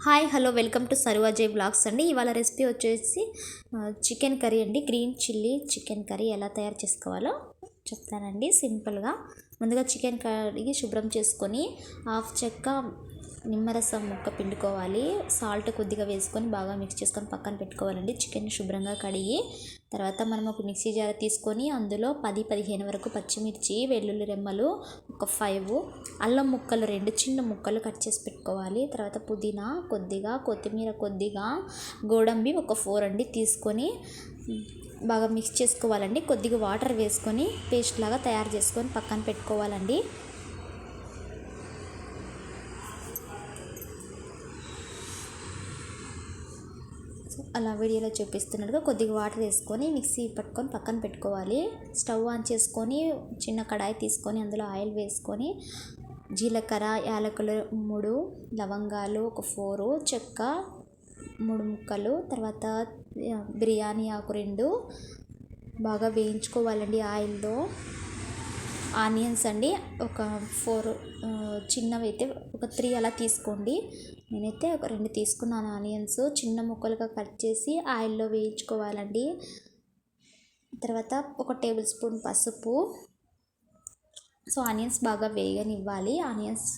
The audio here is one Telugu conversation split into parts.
హాయ్ హలో వెల్కమ్ టు సర్వ అజయ్ బ్లాగ్స్ అండి. ఇవాళ రెసిపీ వచ్చేసి చికెన్ కర్రీ అండి. గ్రీన్ చిల్లీ చికెన్ కర్రీ ఎలా తయారు చేసుకోవాలో చెప్తానండి సింపుల్గా. ముందుగా చికెన్ కర్రీ శుభ్రం చేసుకొని హాఫ్ చెక్క నిమ్మరసం ముక్క పిండుకోవాలి. సాల్ట్ కొద్దిగా వేసుకొని బాగా మిక్స్ చేసుకొని పక్కన పెట్టుకోవాలండి. చికెన్ శుభ్రంగా కడిగి తర్వాత మనం ఒక మిక్సీ జార్ తీసుకొని అందులో 10-15 వరకు పచ్చిమిర్చి, వెల్లుల్లి రెమ్మలు ఒక 5, అల్లం ముక్కలు 2 చిన్న ముక్కలు కట్ చేసి పెట్టుకోవాలి. తర్వాత పుదీనా కొద్దిగా, కొత్తిమీర కొద్దిగా, గోడంబి ఒక 4 అండి తీసుకొని బాగా మిక్స్ చేసుకోవాలండి. కొద్దిగా వాటర్ వేసుకొని పేస్ట్ లాగా తయారు చేసుకొని పక్కన పెట్టుకోవాలండి. అలా వీడియోలో చూపిస్తున్నట్టుగా కొద్దిగా వాటర్ వేసుకొని మిక్సీ పట్టుకొని పక్కన పెట్టుకోవాలి. స్టవ్ ఆన్ చేసుకొని చిన్న కడాయి తీసుకొని అందులో ఆయిల్ వేసుకొని జీలకర్ర, యాలకులు 3, లవంగాలు ఒక 4, చెక్క 3 ముక్కలు, తర్వాత బిర్యానీ ఆకు 2 బాగా వేయించుకోవాలండి ఆయిల్లో. ఆనియన్స్ అండి ఒక 4 చిన్నవి అయితే ఒక 3 అలా తీసుకోండి. నేనైతే ఒక 2 తీసుకున్నాను. ఆనియన్స్ చిన్న ముక్కలుగా కట్ చేసి ఆయిల్లో వేయించుకోవాలండి. తర్వాత ఒక టేబుల్ స్పూన్ పసుపు. సో ఆనియన్స్ బాగా వేగనివ్వాలి. ఆనియన్స్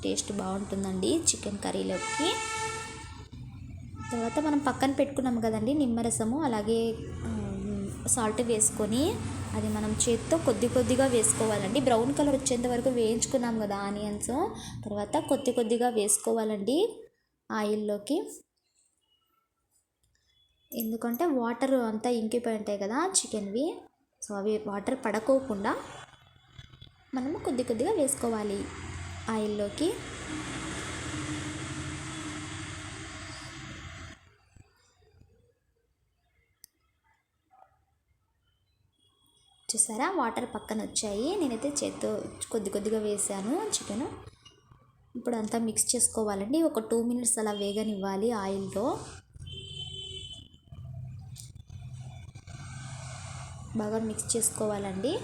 టేస్ట్ బాగుంటుందండి చికెన్ కర్రీలోకి. తర్వాత మనం పక్కన పెట్టుకున్నాము కదండి నిమ్మరసము, అలాగే సాల్ట్ వేసుకొని అది మనం చేత్తో కొద్దిగా వేసుకోవాలండి. బ్రౌన్ కలర్ వచ్చేంత వరకు వేయించుకున్నాం కదా ఆనియన్స్. తర్వాత కొద్దిగా వేసుకోవాలండి ఆయిల్లోకి. ఎందుకంటే వాటర్ అంతా ఇంకిపోయి ఉంటాయి కదా చికెన్వి. సో అవి వాటర్ పడకోకుండా మనము కొద్దిగా వేసుకోవాలి ఆయిల్లోకి. చూసారా వాటర్ పక్కన వచ్చాయి. నేనైతే చేత్తో కొద్దిగా వేసాను చికెన్. ఇప్పుడు అంతా మిక్స్ చేసుకోవాలండి. ఒక 2 మినిట్స్ అలా వేగనివ్వాలి ఆయిల్లో. బాగా మిక్స్ చేసుకోవాలండి.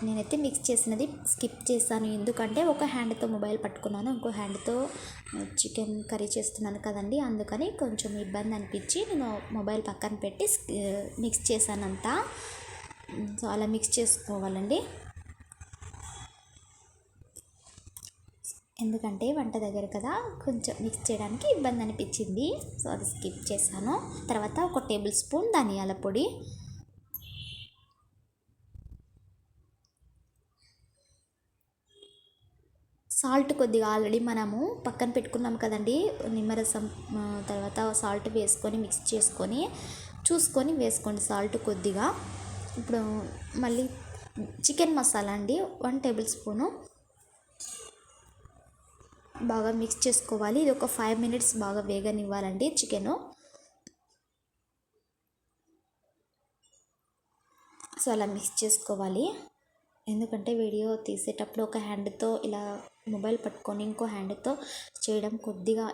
నేనైతే మిక్స్ చేసినది స్కిప్ చేశాను, ఎందుకంటే ఒక హ్యాండ్తో మొబైల్ పట్టుకున్నాను, ఇంకో హ్యాండ్తో చికెన్ కర్రీ చేస్తున్నాను కదండి, అందుకని కొంచెం ఇబ్బంది అనిపించి నేను మొబైల్ పక్కన పెట్టి మిక్స్ చేశానంతా. సో అలా మిక్స్ చేసుకోవాలండి. ఎందుకంటే వంట దగ్గర కదా కొంచెం మిక్స్ చేయడానికి ఇబ్బంది అనిపించింది, సో అది స్కిప్ చేశాను. తర్వాత ఒక టేబుల్ స్పూన్ ధనియాల పొడి, సాల్ట్ కొద్దిగా ఆల్రెడీ మనము పక్కన పెట్టుకున్నాం కదండి నిమ్మరసం. తర్వాత సాల్ట్ వేసుకొని మిక్స్ చేసుకొని చూసుకొని వేసుకోండి సాల్ట్ కొద్దిగా. ఇప్పుడు మళ్ళీ చికెన్ మసాలా అండి 1 టేబుల్ స్పూను బాగా మిక్స్ చేసుకోవాలి. ఇది ఒక 5 మినిట్స్ బాగా వేగనివ్వాలండి చికెను. సో అలా మిక్స్ చేసుకోవాలి. ఎందుకంటే వీడియో తీసేటప్పుడు ఒక హ్యాండ్తో ఇలా మొబైల్ పట్టుకొని ఇంకో హ్యాండ్తో చేయడం కొద్దిగా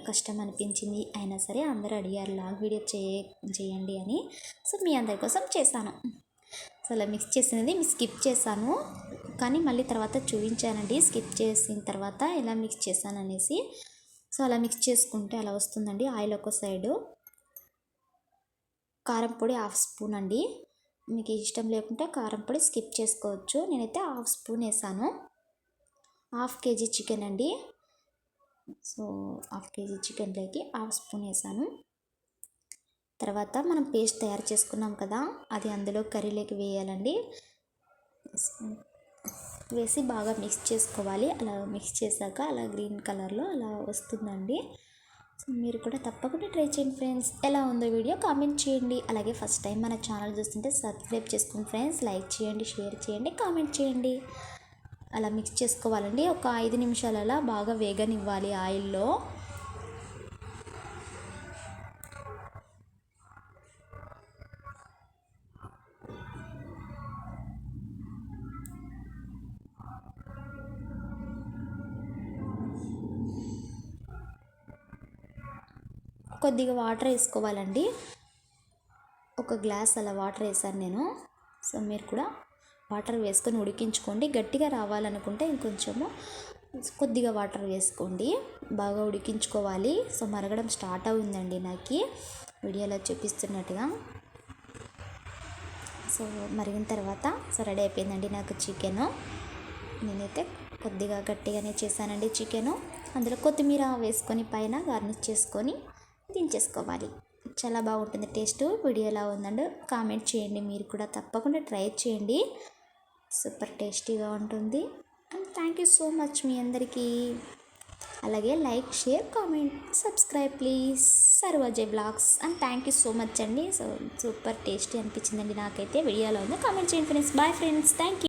కష్టం అనిపించింది. అయినా సరే అందరూ అడిగారు లాగ్ వీడియో చేయండి అని, సో మీ అందరి కోసం చేశాను. సో అలా మిక్స్ చేసినది స్కిప్ చేశాను, కానీ మళ్ళీ తర్వాత చూపించానండి స్కిప్ చేసిన తర్వాత ఎలా మిక్స్ చేశాను అనేసి. సో అలా మిక్స్ చేసుకుంటే అలా వస్తుందండి. ఆయిల్ ఒక సైడు. కారం పొడి 1/2 స్పూన్ అండి. మీకు ఇష్టం లేకుంటే కారం పొడి స్కిప్ చేసుకోవచ్చు. నేనైతే 1/2 స్పూన్ వేసాను. 1/2 కేజీ చికెన్ అండి. సో 1/2 కేజీ చికెన్లోకి 1/2 స్పూన్ వేసాను. తర్వాత మనం పేస్ట్ తయారు చేసుకున్నాం కదా, అది అందులో కర్రీలోకి వేయాలండి. వేసి బాగా మిక్స్ చేసుకోవాలి. అలా మిక్స్ చేశాక అలా గ్రీన్ కలర్లో అలా వస్తుందండి. సో మీరు కూడా తప్పకుండా ట్రై చేయండి ఫ్రెండ్స్. ఎలా ఉందో వీడియో కామెంట్ చేయండి. అలాగే ఫస్ట్ టైం మన ఛానల్ చూస్తుంటే సబ్స్క్రైబ్ చేసుకోండి ఫ్రెండ్స్. లైక్ చేయండి, షేర్ చేయండి, కామెంట్ చేయండి. అలా మిక్స్ చేసుకోవాలండి. ఒక 5 నిమిషాలు అలా బాగా వేగనివ్వాలి ఆయిల్లో. కొద్దిగా వాటర్ వేసుకోవాలండి. ఒక గ్లాస్ అలా వాటర్ వేసాను నేను. సో మీరు కూడా వాటర్ వేసుకొని ఉడికించుకోండి. గట్టిగా రావాలనుకుంటే ఇంకొంచెము కొద్దిగా వాటర్ వేసుకోండి, బాగా ఉడికించుకోవాలి. సో మరగడం స్టార్ట్ అవుతుందండి నాకు వీడియోలో చూపిస్తున్నట్టుగా. సో మరిగిన తర్వాత సో రెడీ అయిపోయిందండి నాకు చికెను. నేనైతే కొద్దిగా గట్టిగానే చేశానండి చికెను. అందులో కొత్తిమీర వేసుకొని పైన గార్నిష్ చేసుకొని దించేసుకోవాలి. చాలా బాగుంటుంది టేస్ట్. వీడియో ఎలా ఉందండి కామెంట్ చేయండి, మీరు కూడా తప్పకుండా ట్రై చేయండి. సూపర్ టేస్టీగా ఉంటుంది. And thank you so much మీ అందరికీ. అలాగే like, share, comment, subscribe please. Sarvajay blogs. And thank you so much అండి. సో సూపర్ టేస్టీ అనిపించిందండి నాకైతే. వీడియోలో ఉందో కామెంట్ చేయండి friends. Bye friends, thank you.